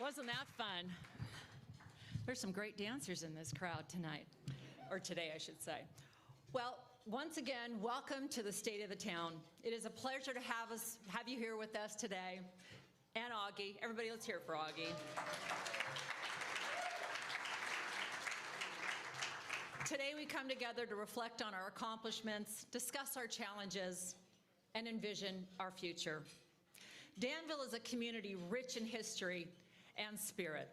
Wasn't that fun? There's some great dancers in this crowd tonight, or today, I should say. Well, once again, welcome to the State of the Town. It is a pleasure to have you here with us today. And Augie. Everybody, let's hear it for Augie. Today we come together to reflect on our accomplishments, discuss our challenges, and envision our future. Danville is a community rich in history and spirit,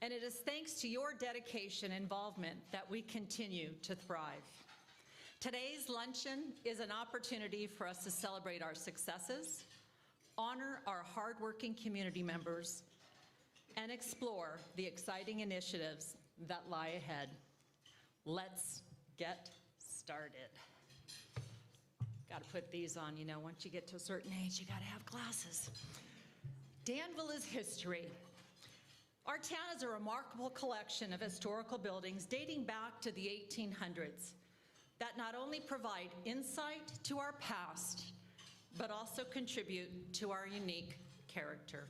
and it is thanks to your dedication and involvement that we continue to thrive. Today's luncheon is an opportunity for us to celebrate our successes, honor our hardworking community members, and explore the exciting initiatives that lie ahead. Let's get started. Got to put these on, you know, once you get to a certain age, you got to have glasses. Danville is history. Our town is a remarkable collection of historical buildings dating back to the 1800s that not only provide insight to our past, but also contribute to our unique character.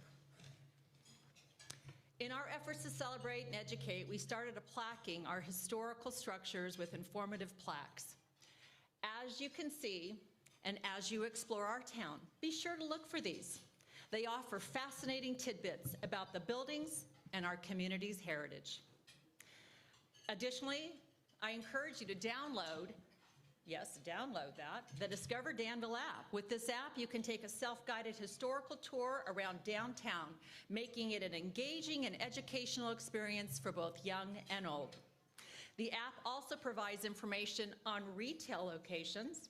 In our efforts to celebrate and educate, we started plaquing our historical structures with informative plaques. As you can see, and as you explore our town, be sure to look for these. They offer fascinating tidbits about the buildings and our community's heritage. Additionally, I encourage you to download the Discover Danville app. With this app, you can take a self-guided historical tour around downtown, making it an engaging and educational experience for both young and old. The app also provides information on retail locations,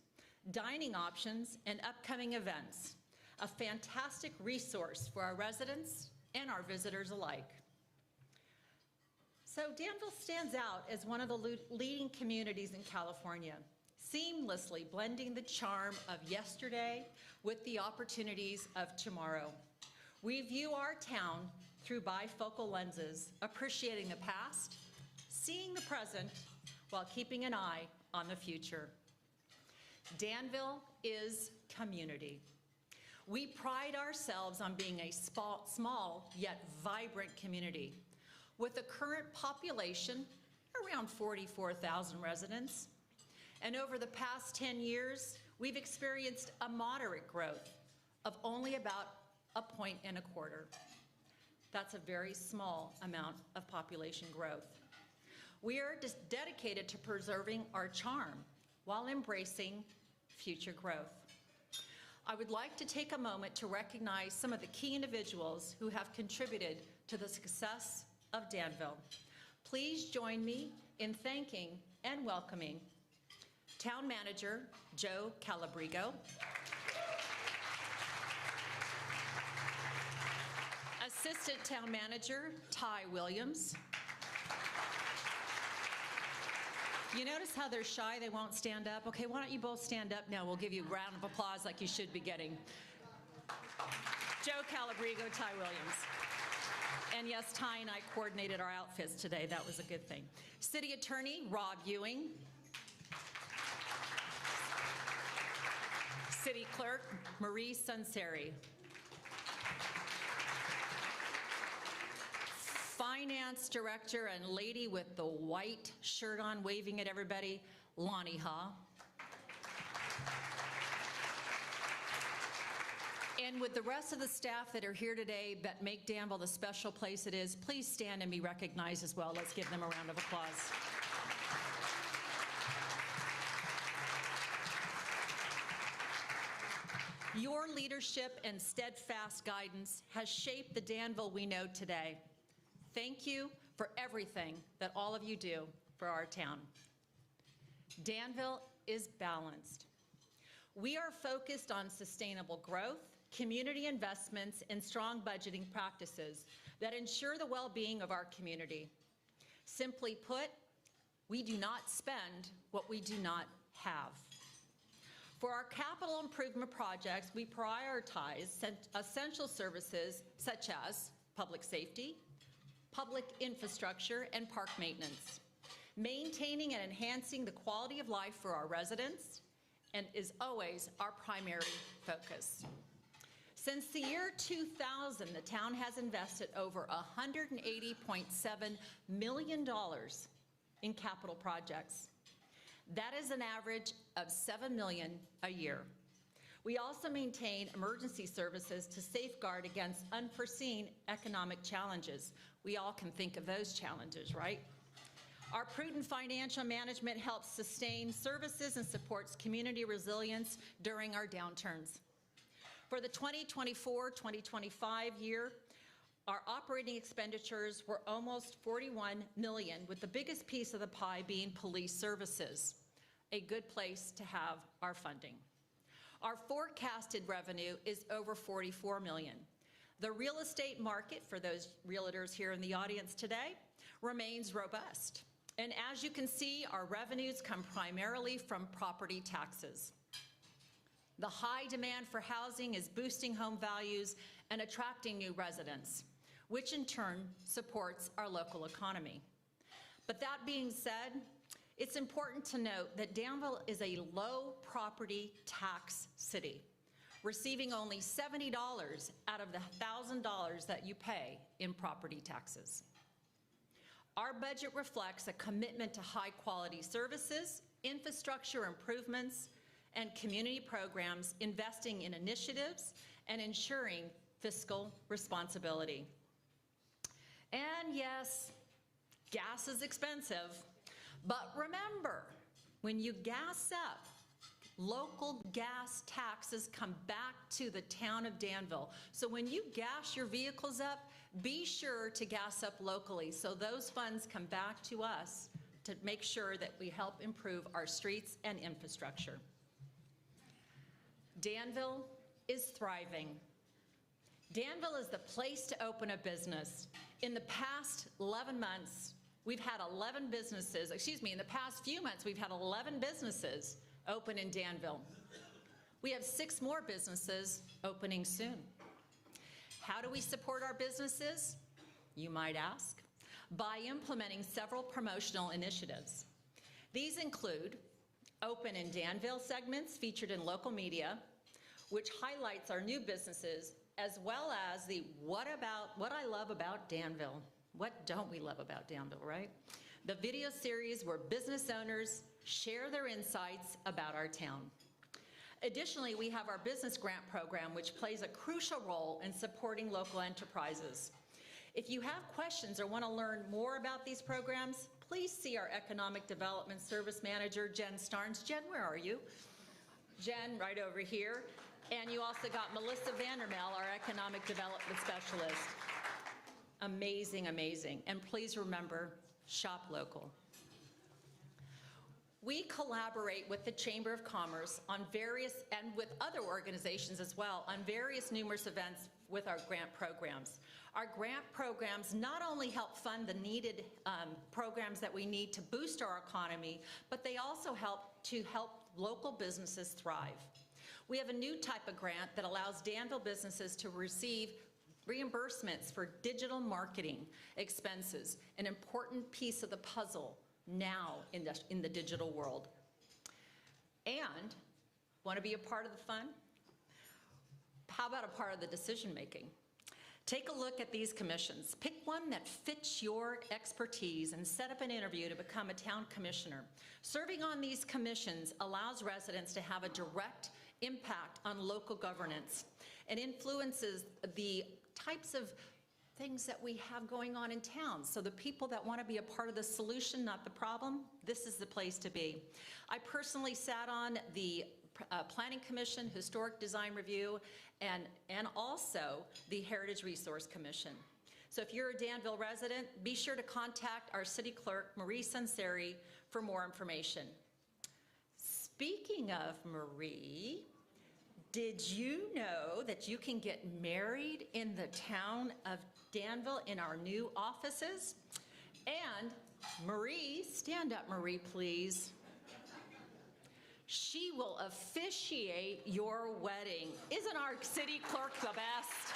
dining options, and upcoming events, a fantastic resource for our residents and our visitors alike. So Danville stands out as one of the leading communities in California, seamlessly blending the charm of yesterday with the opportunities of tomorrow. We view our town through bifocal lenses, appreciating the past, seeing the present, while keeping an eye on the future. Danville is community. We pride ourselves on being a small yet vibrant community. With a current population around 44,000 residents, and over the past 10 years, we've experienced a moderate growth of only about 1.25 points. That's a very small amount of population growth. We are dedicated to preserving our charm while embracing future growth. I would like to take a moment to recognize some of the key individuals who have contributed to the success of Danville. Please join me in thanking and welcoming Town Manager Joe Calabrigo, Assistant Town Manager Ty Williams. You notice how they're shy, they won't stand up? Okay, why don't you both stand up now? We'll give you a round of applause like you should be getting. Joe Calabrigo, Ty Williams. And yes, Ty and I coordinated our outfits today. That was a good thing. City Attorney Rob Ewing. City Clerk Marie Sunseri. Finance Director and lady with the white shirt on, waving at everybody, Lonnie Ha. And with the rest of the staff that are here today that make Danville the special place it is, please stand and be recognized as well. Let's give them a round of applause. Your leadership and steadfast guidance has shaped the Danville we know today. Thank you for everything that all of you do for our town. Danville is balanced. We are focused on sustainable growth, community investments, and strong budgeting practices that ensure the well-being of our community. Simply put, we do not spend what we do not have. For our capital improvement projects, we prioritize essential services such as public safety, public infrastructure, and park maintenance, maintaining and enhancing the quality of life for our residents, and is always our primary focus. Since the year 2000, the town has invested over $180.7 million in capital projects. That is an average of $7 million a year. We also maintain emergency services to safeguard against unforeseen economic challenges. We all can think of those challenges, right? Our prudent financial management helps sustain services and supports community resilience during our downturns. For the 2024-2025 year, our operating expenditures were almost $41 million, with the biggest piece of the pie being police services, a good place to have our funding. Our forecasted revenue is over $44 million. The real estate market, for those realtors here in the audience today, remains robust. And as you can see, our revenues come primarily from property taxes. The high demand for housing is boosting home values and attracting new residents, which in turn supports our local economy. But that being said, it's important to note that Danville is a low property tax city, receiving only $70 out of the $1,000 that you pay in property taxes. Our budget reflects a commitment to high-quality services, infrastructure improvements, and community programs, investing in initiatives and ensuring fiscal responsibility. And yes, gas is expensive, but remember, when you gas up, local gas taxes come back to the town of Danville. So when you gas your vehicles up, be sure to gas up locally so those funds come back to us to make sure that we help improve our streets and infrastructure. Danville is thriving. Danville is the place to open a business. In the past 11 months, we've had 11 businesses, in the past few months, we've had 11 businesses open in Danville. We have 6 more businesses opening soon. How do we support our businesses, you might ask? By implementing several promotional initiatives. These include Open in Danville segments featured in local media, which highlights our new businesses, as well as the What I Love About Danville. What don't we love about Danville, right? The video series where business owners share their insights about our town. Additionally, we have our business grant program, which plays a crucial role in supporting local enterprises. If you have questions or want to learn more about these programs, please see our Economic Development Service Manager, Jen Starnes. Jen, where are you? Jen, right over here. And you also got Melissa Vandermel, our Economic Development Specialist. Amazing, amazing. And please remember, shop local. We collaborate with the Chamber of Commerce on various, and with other organizations as well, on various numerous events with our grant programs. Our grant programs not only help fund the needed programs that we need to boost our economy, but they also help local businesses thrive. We have a new type of grant that allows Danville businesses to receive reimbursements for digital marketing expenses, an important piece of the puzzle now in the digital world. And want to be a part of the fun? How about a part of the decision making? Take a look at these commissions. Pick one that fits your expertise and set up an interview to become a town commissioner. Serving on these commissions allows residents to have a direct impact on local governance and influences the types of things that we have going on in town. So the people that want to be a part of the solution, not the problem, this is the place to be. I personally sat on the Planning Commission, Historic Design Review, and also the Heritage Resource Commission. So if you're a Danville resident, be sure to contact our city clerk, Marie Sunseri, for more information. Speaking of Marie, did you know that you can get married in the town of Danville in our new offices? And Marie, stand up, Marie, please. She will officiate your wedding. Isn't our city clerk the best?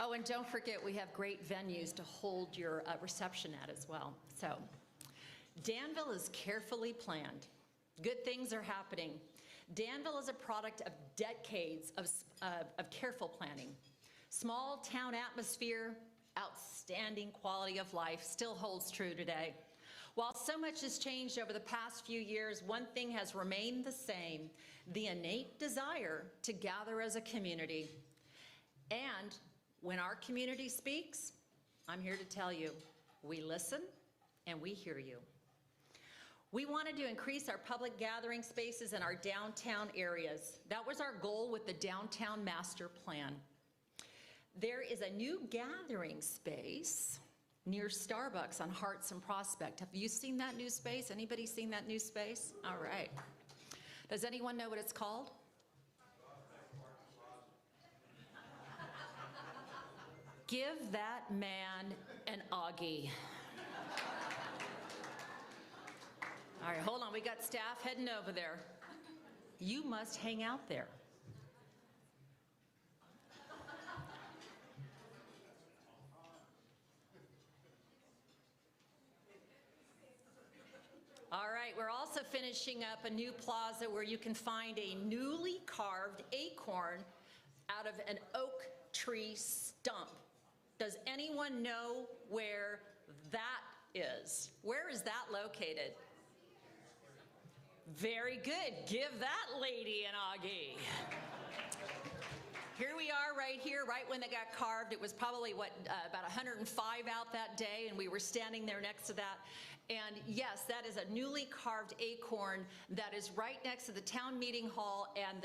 Oh, and don't forget, we have great venues to hold your reception at as well. So, Danville is carefully planned. Good things are happening. Danville is a product of decades of careful planning. Small town atmosphere, outstanding quality of life still holds true today. While so much has changed over the past few years, one thing has remained the same: the innate desire to gather as a community. And when our community speaks, I'm here to tell you, we listen and we hear you. We wanted to increase our public gathering spaces in our downtown areas. That was our goal with the Downtown Master Plan. There is a new gathering space near Starbucks on Hearts and Prospect. Have you seen that new space? Anybody seen that new space? All right. Does anyone know what it's called? Give that man an Augie. All right, hold on, we got staff heading over there. You must hang out there. All right, we're also finishing up a new plaza where you can find a newly carved acorn out of an oak tree stump. Does anyone know where that is? Where is that located? Very good. Give that lady an Augie. Here we are right here, right when they got carved. It was probably, about 105 out that day, and we were standing there next to that. And yes, that is a newly carved acorn that is right next to the town meeting hall and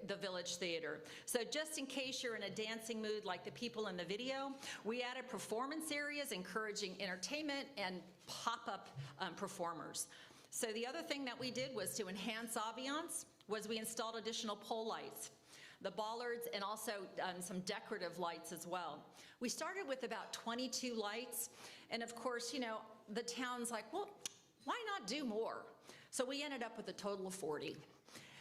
the Village Theater. So just in case you're in a dancing mood like the people in the video, we added performance areas encouraging entertainment and pop-up performers. So the other thing that we did was to enhance ambiance, was we installed additional pole lights, the bollards, and also some decorative lights as well. We started with about 22 lights, and of course, you know, the town's like, well, why not do more? So we ended up with a total of 40.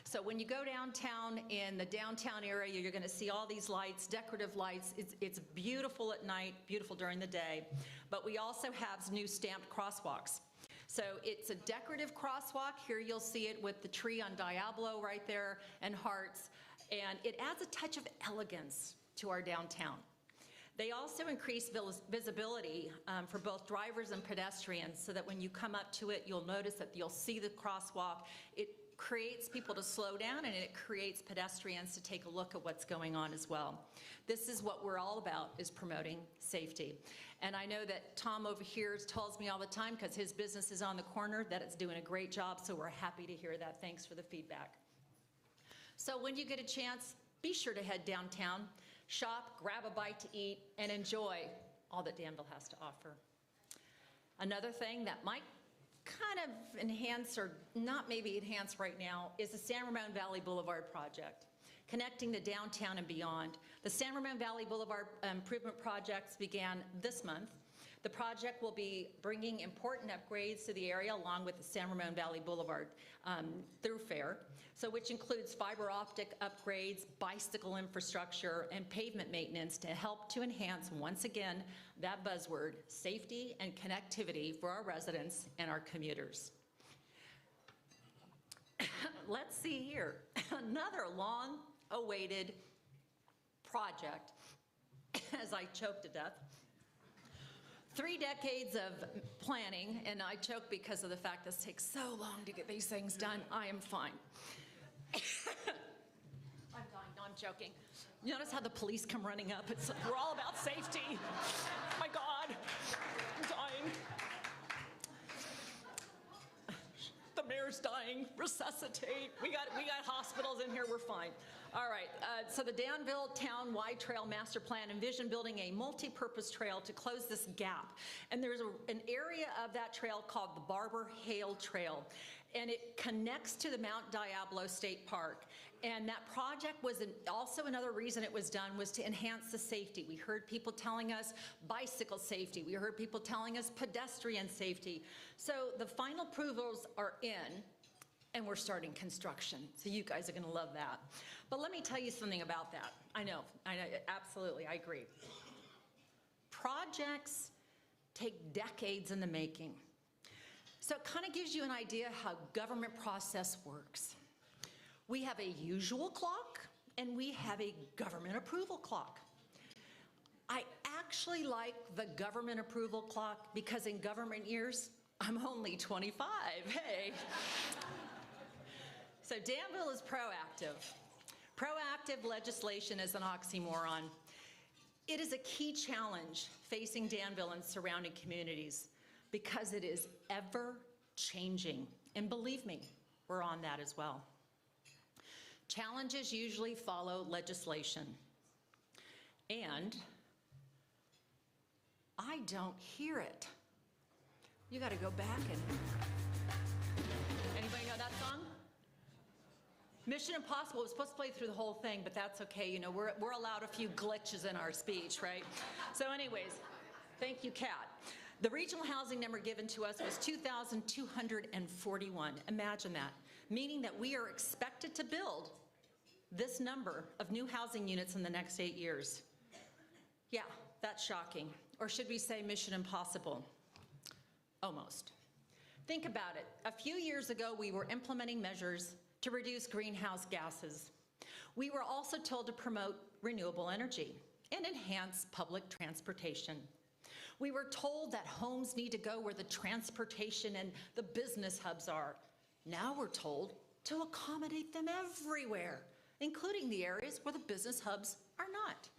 So when you go downtown in the downtown area, you're gonna see all these lights, decorative lights. It's beautiful at night, beautiful during the day, but we also have new stamped crosswalks. So it's a decorative crosswalk. Here you'll see it with the tree on Diablo right there and hearts, and it adds a touch of elegance to our downtown. They also increase visibility for both drivers and pedestrians so that when you come up to it, you'll notice that you'll see the crosswalk. It creates people to slow down, and it creates pedestrians to take a look at what's going on as well. This is what we're all about, is promoting safety. And I know that Tom over here tells me all the time, because his business is on the corner, that it's doing a great job, so we're happy to hear that. Thanks for the feedback. So when you get a chance, be sure to head downtown, shop, grab a bite to eat, and enjoy all that Danville has to offer. Another thing that might kind of enhance, or not maybe enhance right now, is the San Ramon Valley Boulevard project, connecting the downtown and beyond. The San Ramon Valley Boulevard improvement projects began this month. The project will be bringing important upgrades to the area along with the San Ramon Valley Boulevard thoroughfare, so which includes fiber optic upgrades, bicycle infrastructure, and pavement maintenance to help to enhance, once again, that buzzword, safety and connectivity for our residents and our commuters. Let's see here, another long-awaited project, as I choke to death. 3 decades of planning, and I choke because of the fact this takes so long to get these things done. I am fine. I'm dying, no, I'm joking. You notice how the police come running up? We're all about safety. My God, I'm dying. The mayor's dying, resuscitate. We got hospitals in here, we're fine. All right, so the Danville Town-wide Trail Master Plan envisioned building a multi-purpose trail to close this gap. And there's an area of that trail called the Barber Hale Trail, and it connects to the Mount Diablo State Park. And that project was also another reason it was done was to enhance the safety. We heard people telling us bicycle safety. We heard people telling us pedestrian safety. So the final approvals are in, and we're starting construction. So you guys are gonna love that. But let me tell you something about that. I know, absolutely, I agree. Projects take decades in the making. So it kind of gives you an idea how government process works. We have a usual clock and we have a government approval clock. I actually like the government approval clock because in government years, I'm only 25, hey. So Danville is proactive. Proactive legislation is an oxymoron. It is a key challenge facing Danville and surrounding communities because it is ever changing. And believe me, we're on that as well. Challenges usually follow legislation. And I don't hear it. You gotta go back and, anybody know that song? Mission Impossible was supposed to play through the whole thing, but that's okay. You know, we're allowed a few glitches in our speech, right? So anyways, thank you, Kat. The regional housing number given to us was 2,241. Imagine that, meaning that we are expected to build this number of new housing units in the next 8 years. Yeah, that's shocking. Or should we say mission impossible? Almost. Think about it. A few years ago, we were implementing measures to reduce greenhouse gases. We were also told to promote renewable energy and enhance public transportation. We were told that homes need to go where the transportation and the business hubs are. Now we're told to accommodate them everywhere, including the areas where the business hubs are not.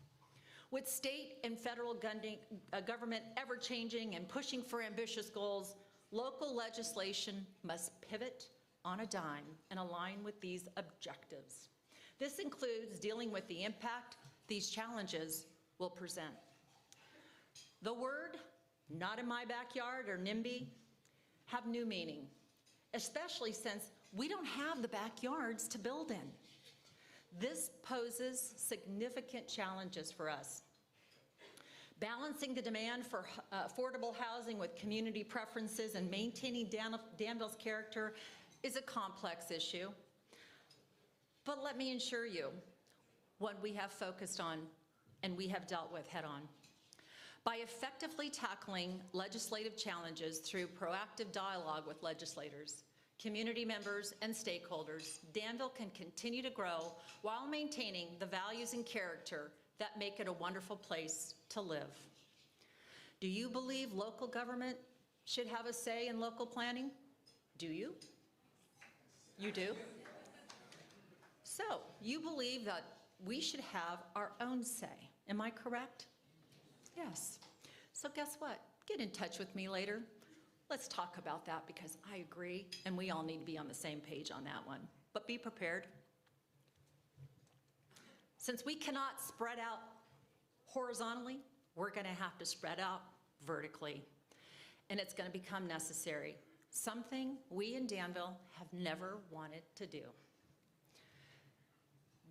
With state and federal government ever changing and pushing for ambitious goals, local legislation must pivot on a dime and align with these objectives. This includes dealing with the impact these challenges will present. The word, not in my backyard or NIMBY, have new meaning, especially since we don't have the backyards to build in. This poses significant challenges for us. Balancing the demand for affordable housing with community preferences and maintaining Danville's character is a complex issue. But let me assure you, what we have focused on and we have dealt with head on. By effectively tackling legislative challenges through proactive dialogue with legislators, community members, and stakeholders, Danville can continue to grow while maintaining the values and character that make it a wonderful place to live. Do you believe local government should have a say in local planning? Do you? You do? So, you believe that we should have our own say. Am I correct? Yes. So guess what? Get in touch with me later. Let's talk about that because I agree and we all need to be on the same page on that one. But be prepared. Since we cannot spread out horizontally, we're going to have to spread out vertically. And it's going to become necessary. Something we in Danville have never wanted to do.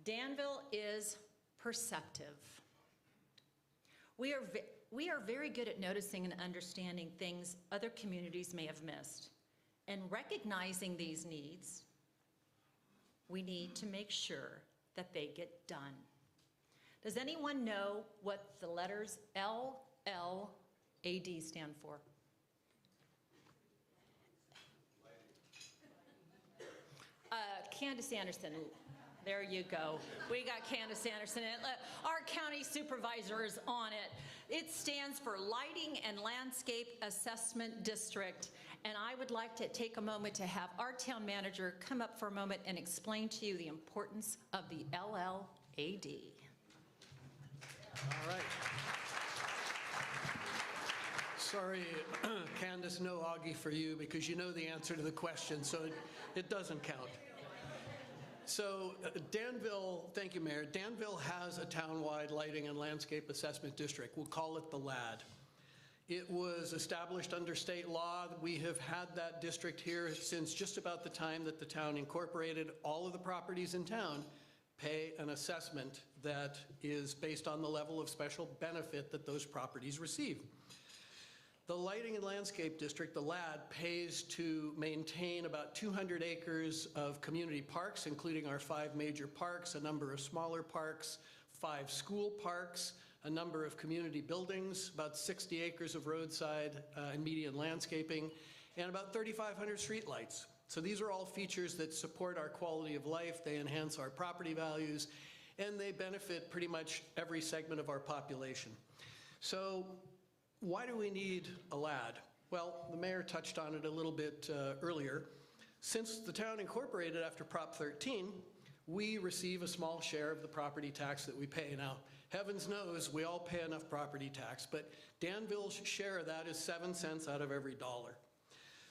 Danville is perceptive. We are very good at noticing and understanding things other communities may have missed. And recognizing these needs, we need to make sure that they get done. Does anyone know what the letters LLAD stand for? Candace Anderson. There you go. We got Candace Anderson. Our county supervisor is on it. It stands for Lighting and Landscape Assessment District. And I would like to take a moment to have our town manager come up for a moment and explain to you the importance of the LLAD. All right. Sorry, Candace, no Augie for you because you know the answer to the question, so it doesn't count. So Danville, thank you, Mayor. Danville has a townwide lighting and landscape assessment district. We'll call it the LAD. It was established under state law. We have had that district here since just about the time that the town incorporated. All of the properties in town pay an assessment that is based on the level of special benefit that those properties receive. The Lighting and Landscape District, the LAD, pays to maintain about 200 acres of community parks, including our 5 major parks, a number of smaller parks, 5 school parks, a number of community buildings, about 60 acres of roadside and median landscaping, and about 3,500 streetlights. So these are all features that support our quality of life, they enhance our property values, and they benefit pretty much every segment of our population. So why do we need a LAD? Well, the mayor touched on it a little bit earlier. Since the town incorporated after Prop 13, we receive a small share of the property tax that we pay. Now, heavens knows we all pay enough property tax, but Danville's share of that is 7 cents out of every dollar.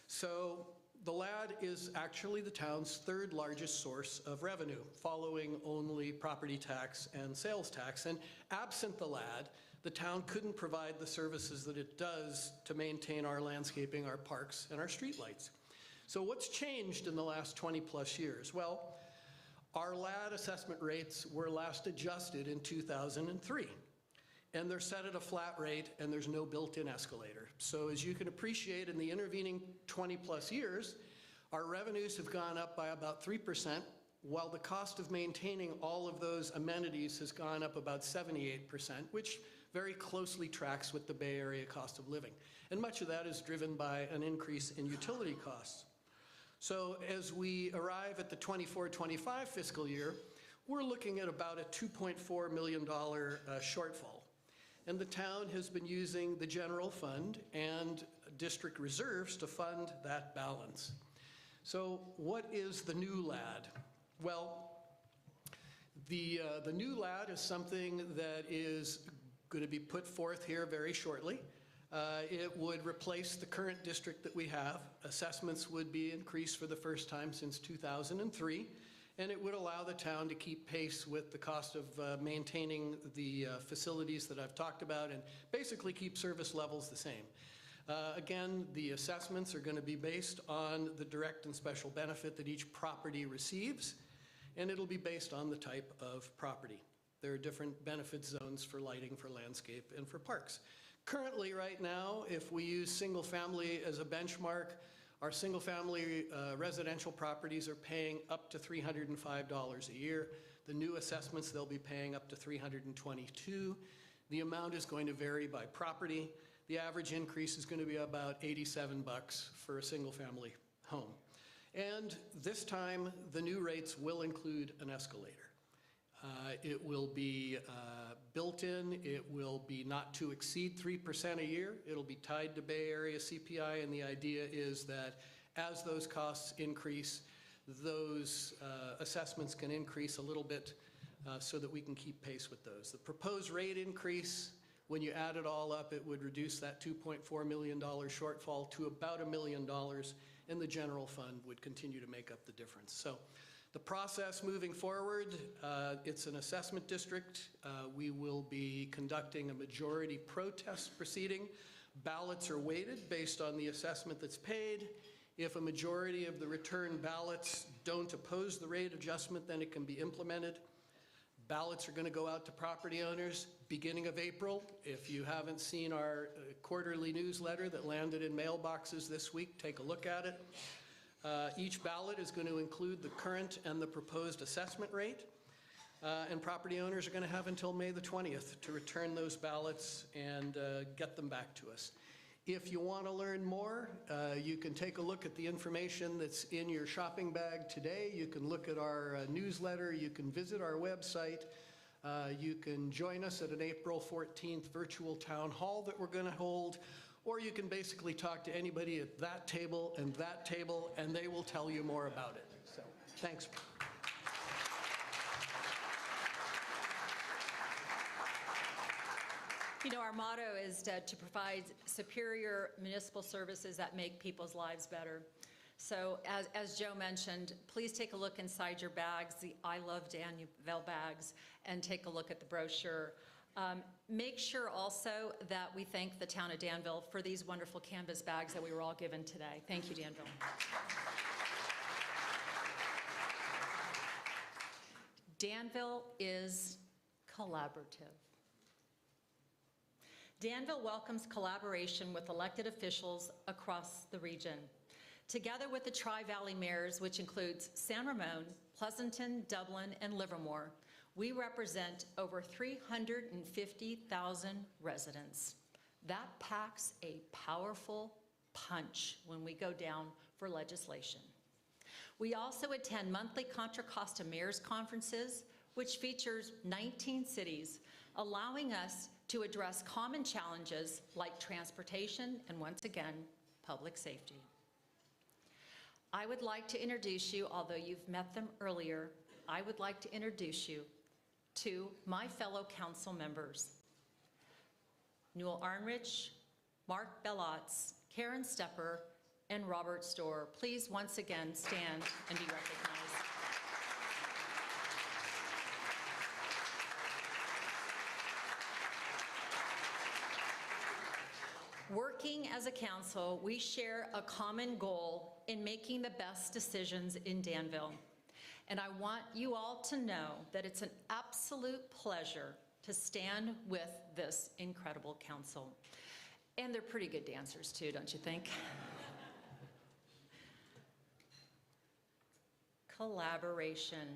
So the LAD is actually the town's third largest source of revenue, following only property tax and sales tax. And absent the LAD, the town couldn't provide the services that it does to maintain our landscaping, our parks, and our streetlights. So what's changed in the last 20 plus years? Well, our LAD assessment rates were last adjusted in 2003. And they're set at a flat rate, and there's no built-in escalator. So as you can appreciate, in the intervening 20 plus years, our revenues have gone up by about 3%, while the cost of maintaining all of those amenities has gone up about 78%, which very closely tracks with the Bay Area cost of living. And much of that is driven by an increase in utility costs. So as we arrive at the 24-25 fiscal year, we're looking at about a $2.4 million shortfall. And the town has been using the general fund and district reserves to fund that balance. So what is the new LAD? Well, the new LAD is something that is going to be put forth here very shortly. It would replace the current district that we have. Assessments would be increased for the first time since 2003, and it would allow the town to keep pace with the cost of maintaining the facilities that I've talked about and basically keep service levels the same. Again, the assessments are going to be based on the direct and special benefit that each property receives, and it'll be based on the type of property. There are different benefit zones for lighting, for landscape, and for parks. Currently, right now, if we use single family as a benchmark, our single family residential properties are paying up to $305 a year. The new assessments, they'll be paying up to $322. The amount is going to vary by property. The average increase is going to be about $87 for a single family home. And this time, the new rates will include an escalator. It will be built in. It will be not to exceed 3% a year. It'll be tied to Bay Area CPI, and the idea is that as those costs increase, those assessments can increase a little bit so that we can keep pace with those. The proposed rate increase, when you add it all up, it would reduce that $2.4 million shortfall to about $1 million, and the general fund would continue to make up the difference. So the process moving forward, it's an assessment district. We will be conducting a majority protest proceeding. Ballots are weighted based on the assessment that's paid. If a majority of the return ballots don't oppose the rate adjustment, then it can be implemented. Ballots are going to go out to property owners beginning of April. If you haven't seen our quarterly newsletter that landed in mailboxes this week, take a look at it. Each ballot is going to include the current and the proposed assessment rate, and property owners are going to have until May the 20th to return those ballots and get them back to us. If you want to learn more, you can take a look at the information that's in your shopping bag today. You can look at our newsletter. You can visit our website. You can join us at an April 14th virtual town hall that we're going to hold. Or you can basically talk to anybody at that table, and they will tell you more about it. So, thanks. You know, our motto is to provide superior municipal services that make people's lives better. So as Joe mentioned, please take a look inside your bags, the I Love Danville bags, and take a look at the brochure. Make sure also that we thank the town of Danville for these wonderful canvas bags that we were all given today. Thank you, Danville. Danville is collaborative. Danville welcomes collaboration with elected officials across the region. Together with the Tri-Valley mayors, which includes San Ramon, Pleasanton, Dublin, and Livermore, we represent over 350,000 residents. That packs a powerful punch when we go down for legislation. We also attend monthly Contra Costa Mayors Conferences, which features 19 cities, allowing us to address common challenges like transportation and, once again, public safety. I would like to introduce you, although you've met them earlier, I would like to introduce you to my fellow council members, Newell Arnrich, Mark Bellotz, Karen Stepper, and Robert Storr. Please once again stand and be recognized. Working as a council, we share a common goal in making the best decisions in Danville. And I want you all to know that it's an absolute pleasure to stand with this incredible council. And they're pretty good dancers too, don't you think? Collaboration.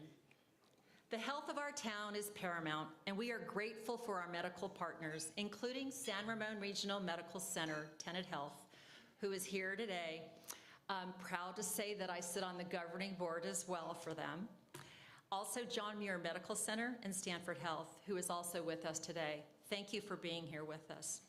The health of our town is paramount, and we are grateful for our medical partners, including San Ramon Regional Medical Center, Tenet Health, who is here today. I'm proud to say that I sit on the governing board as well for them. Also, John Muir Medical Center and Stanford Health, who is also with us today. Thank you for being here with us.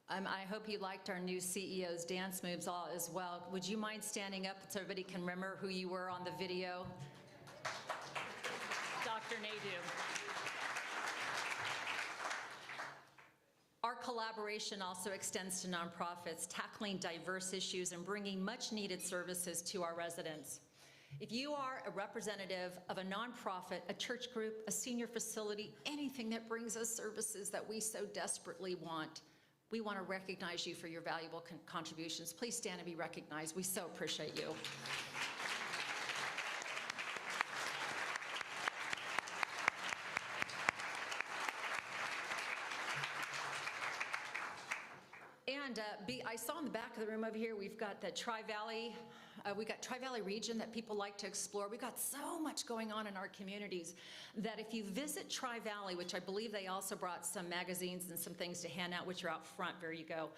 I hope you liked our new CEO's dance moves all as well. Would you mind standing up so everybody can remember who you were on the video? Dr. Nadeau. Our collaboration also extends to nonprofits, tackling diverse issues and bringing much needed services to our residents. If you are a representative of a nonprofit, a church group, a senior facility, anything that brings us services that we so desperately want, we want to recognize you for your valuable contributions. Please stand and be recognized. We so appreciate you. And I saw in the back of the room over here, we've got the Tri-Valley region that people like to explore. We've got so much going on in our communities that if you visit Tri-Valley, which I believe they also brought some magazines and some things to hand out, which are out front, there you go.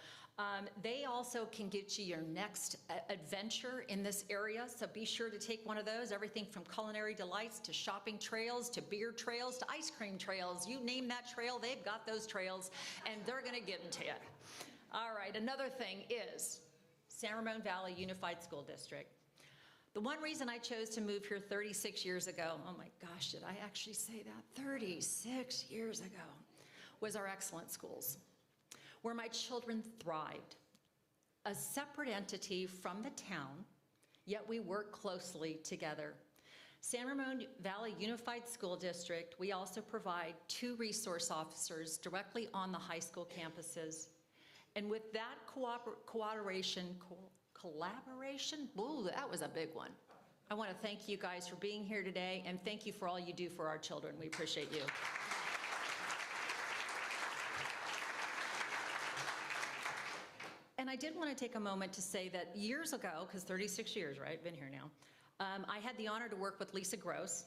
They also can get you your next adventure in this area, so be sure to take one of those. Everything from culinary delights to shopping trails to beer trails to ice cream trails. You name that trail, they've got those trails, and they're gonna give them to you. All right, another thing is San Ramon Valley Unified School District. The one reason I chose to move here 36 years ago, oh my gosh, did I actually say that? 36 years ago, was our excellent schools, where my children thrived. A separate entity from the town, yet we work closely together. San Ramon Valley Unified School District, we also provide 2 resource officers directly on the high school campuses. And with that collaboration, ooh, that was a big one. I want to thank you guys for being here today, and thank you for all you do for our children. We appreciate you. And I did want to take a moment to say that years ago, because 36 years, right, been here now, I had the honor to work with Lisa Gross.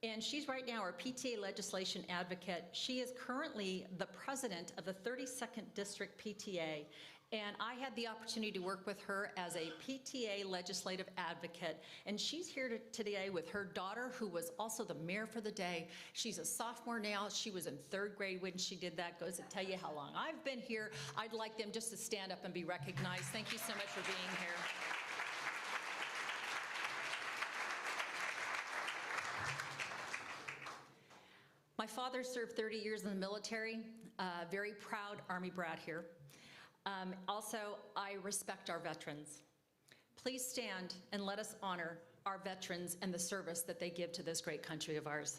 And she's right now our PTA legislation advocate. She is currently the president of the 32nd District PTA. And I had the opportunity to work with her as a PTA legislative advocate. And she's here today with her daughter, who was also the mayor for the day. She's a sophomore now. She was in 3rd grade when she did that. Goes to tell you how long I've been here. I'd like them just to stand up and be recognized. Thank you so much for being here. My father served 30 years in the military, very proud Army brat here. Also, I respect our veterans. Please stand and let us honor our veterans and the service that they give to this great country of ours.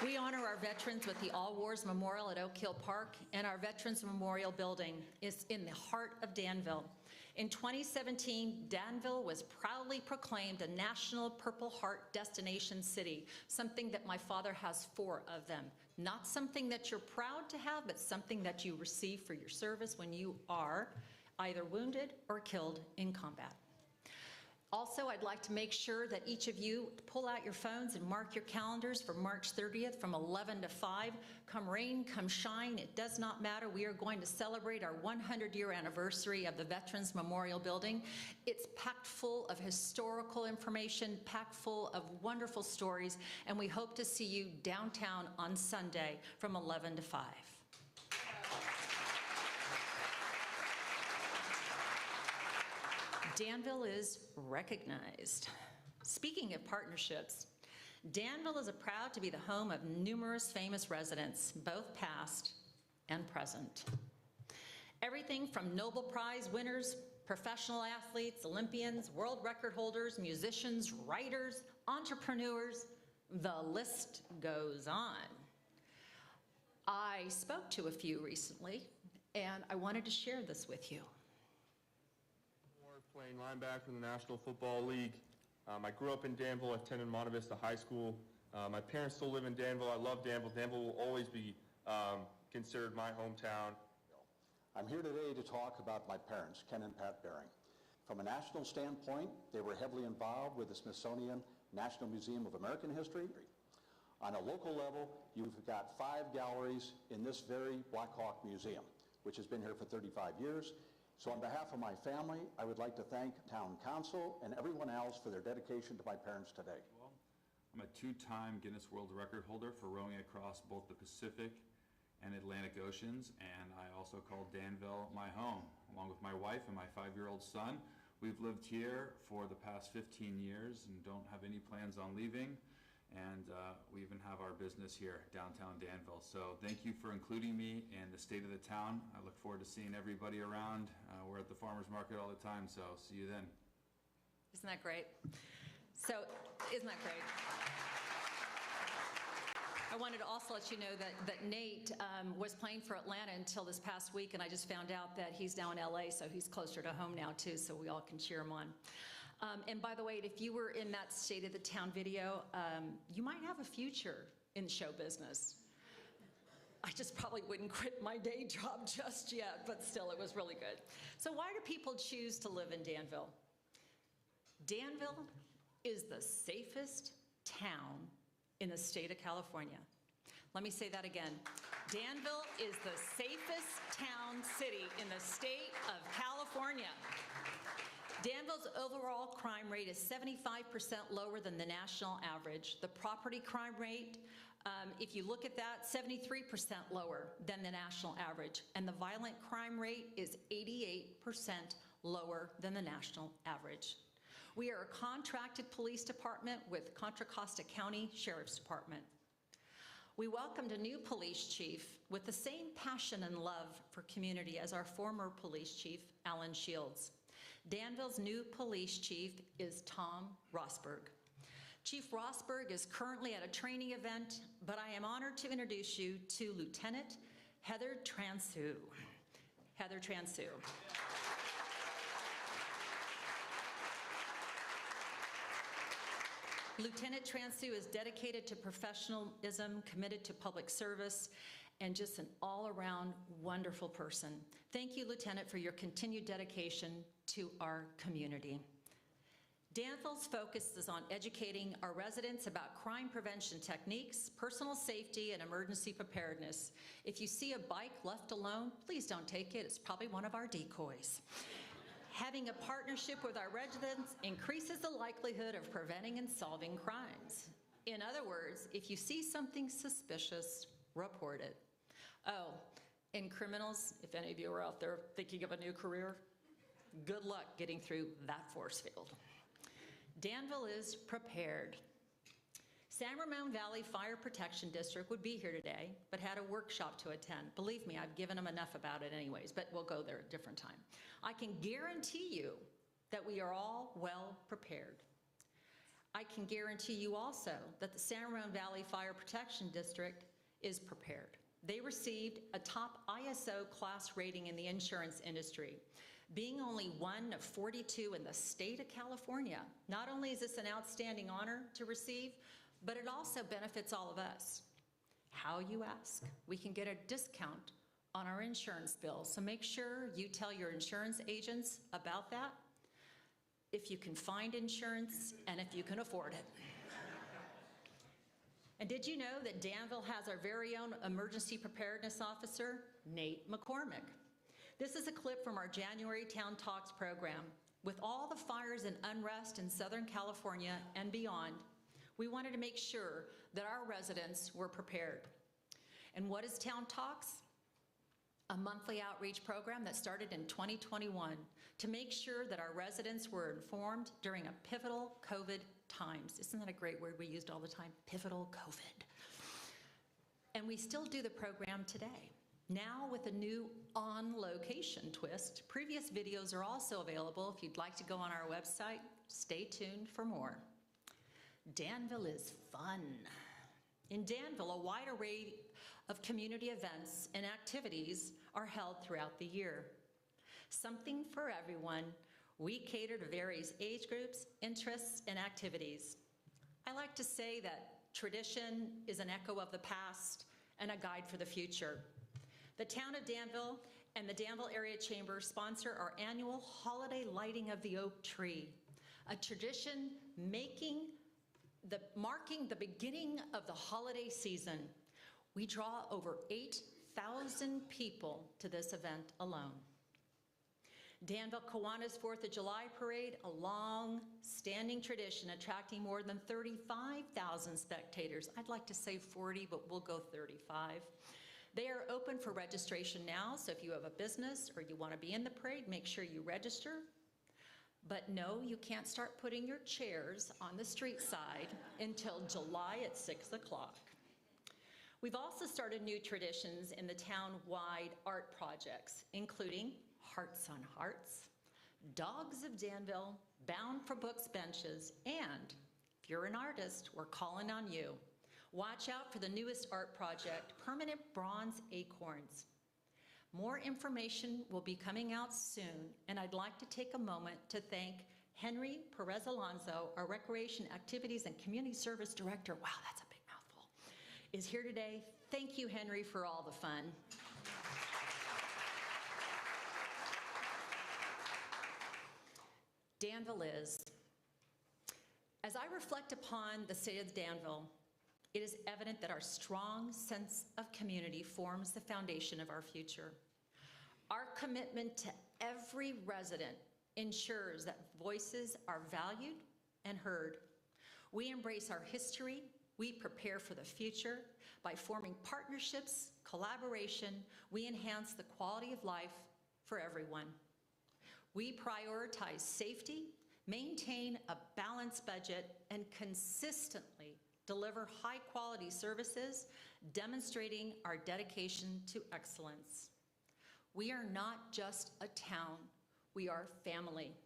We honor our veterans with the All Wars Memorial at Oak Hill Park, and our Veterans Memorial Building is in the heart of Danville. In 2017, Danville was proudly proclaimed a National Purple Heart Destination City, something that my father has 4 of them. Not something that you're proud to have, but something that you receive for your service when you are either wounded or killed in combat. Also, I'd like to make sure that each of you pull out your phones and mark your calendars for March 30th from 11 to 5. Come rain, come shine, it does not matter. We are going to celebrate our 100-year anniversary of the Veterans Memorial Building. It's packed full of historical information, packed full of wonderful stories, and we hope to see you downtown on Sunday from 11 to 5. Danville is recognized. Speaking of partnerships, Danville is proud to be the home of numerous famous residents, both past and present. Everything from Nobel Prize winners, professional athletes, Olympians, world record holders, musicians, writers, entrepreneurs, the list goes on. I spoke to a few recently, and I wanted to share this with you. Playing linebacker in the National Football League. I grew up in Danville. I attended Monte Vista High School. My parents still live in Danville. I love Danville. Danville will always be considered my hometown. I'm here today to talk about my parents, Ken and Pat Baring. From a national standpoint, they were heavily involved with the Smithsonian National Museum of American History. On a local level, you've got 5 galleries in this very Black Hawk Museum, which has been here for 35 years. So on behalf of my family, I would like to thank Town Council and everyone else for their dedication to my parents today. I'm a 2-time Guinness World Record holder for rowing across both the Pacific and Atlantic Oceans, and I also call Danville my home. Along with my wife and my 5-year-old son, we've lived here for the past 15 years and don't have any plans on leaving. And we even have our business here, downtown Danville. So thank you for including me in the state of the town. I look forward to seeing everybody around. We're at the farmer's market all the time, so see you then. Isn't that great? So, isn't that great? I wanted to also let you know that Nate was playing for Atlanta until this past week, and I just found out that he's now in LA, so he's closer to home now too, so we all can cheer him on. And by the way, if you were in that State of the Town video, you might have a future in show business. I just probably wouldn't quit my day job just yet, but still, it was really good. So why do people choose to live in Danville? Danville is the safest town in the state of California. Let me say that again. Danville is the safest town city in the state of California. Danville's overall crime rate is 75% lower than the national average. The property crime rate, if you look at that, 73% lower than the national average. And the violent crime rate is 88% lower than the national average. We are a contracted police department with Contra Costa County Sheriff's Department. We welcomed a new police chief with the same passion and love for community as our former police chief, Alan Shields. Danville's new police chief is Tom Rosberg. Chief Rosberg is currently at a training event, but I am honored to introduce you to Lieutenant Heather Transu. Heather Transu. Lieutenant Transu is dedicated to professionalism, committed to public service, and just an all-around wonderful person. Thank you, Lieutenant, for your continued dedication to our community. Danville's focus is on educating our residents about crime prevention techniques, personal safety, and emergency preparedness. If you see a bike left alone, please don't take it. It's probably one of our decoys. Having a partnership with our residents increases the likelihood of preventing and solving crimes. In other words, if you see something suspicious, report it. Oh, and criminals, if any of you are out there thinking of a new career, good luck getting through that force field. Danville is prepared. San Ramon Valley Fire Protection District would be here today, but had a workshop to attend. Believe me, I've given them enough about it anyways, but we'll go there at a different time. I can guarantee you that we are all well prepared. I can guarantee you also that the San Ramon Valley Fire Protection District is prepared. They received a top ISO class rating in the insurance industry. Being only one of 42 in the state of California, not only is this an outstanding honor to receive, but it also benefits all of us. How, you ask? We can get a discount on our insurance bill, so make sure you tell your insurance agents about that. if you can find insurance, and if you can afford it. And did you know that Danville has our very own emergency preparedness officer, Nate McCormick? This is a clip from our January Town Talks program. With all the fires and unrest in Southern California and beyond, we wanted to make sure that our residents were prepared. And what is Town Talks? A monthly outreach program that started in 2021 to make sure that our residents were informed during a pivotal COVID times. Isn't that a great word we used all the time? Pivotal COVID. And we still do the program today. Now with a new on-location twist. Previous videos are also available if you'd like to go on our website. Stay tuned for more. Danville is fun. In Danville, a wide array of community events and activities are held throughout the year. Something for everyone. We cater to various age groups, interests, and activities. I like to say that tradition is an echo of the past and a guide for the future. The Town of Danville and the Danville Area Chamber sponsor our annual holiday lighting of the oak tree, a tradition marking the beginning of the holiday season. We draw over 8,000 people to this event alone. Danville Kiwanis 4th of July Parade, a long-standing tradition attracting more than 35,000 spectators. I'd like to say 40, but we'll go 35. They are open for registration now, so if you have a business or you want to be in the parade, make sure you register. But no, you can't start putting your chairs on the street side until July at 6 o'clock. We've also started new traditions in the town-wide art projects, including Hearts on Hearts, Dogs of Danville, Bound for Books Benches, and if you're an artist, we're calling on you. Watch out for the newest art project, Permanent Bronze Acorns. More information will be coming out soon, and I'd like to take a moment to thank Henry Perez Alonso, our Recreation Activities and Community Service Director. Wow, that's a big mouthful. Is here today. Thank you, Henry, for all the fun. Danville is. As I reflect upon the state of Danville, it is evident that our strong sense of community forms the foundation of our future. Our commitment to every resident ensures that voices are valued and heard. We embrace our history. We prepare for the future. By forming partnerships, collaboration, we enhance the quality of life for everyone. We prioritize safety, maintain a balanced budget, and consistently deliver high-quality services, demonstrating our dedication to excellence. We are not just a town, we are family.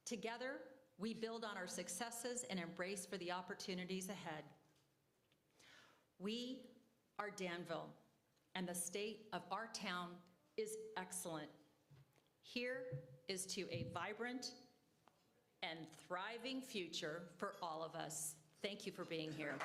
Together, we build on our successes and embrace for the opportunities ahead. We are Danville, and the state of our town is excellent. Here is to a vibrant and thriving future for all of us. Thank you for being here.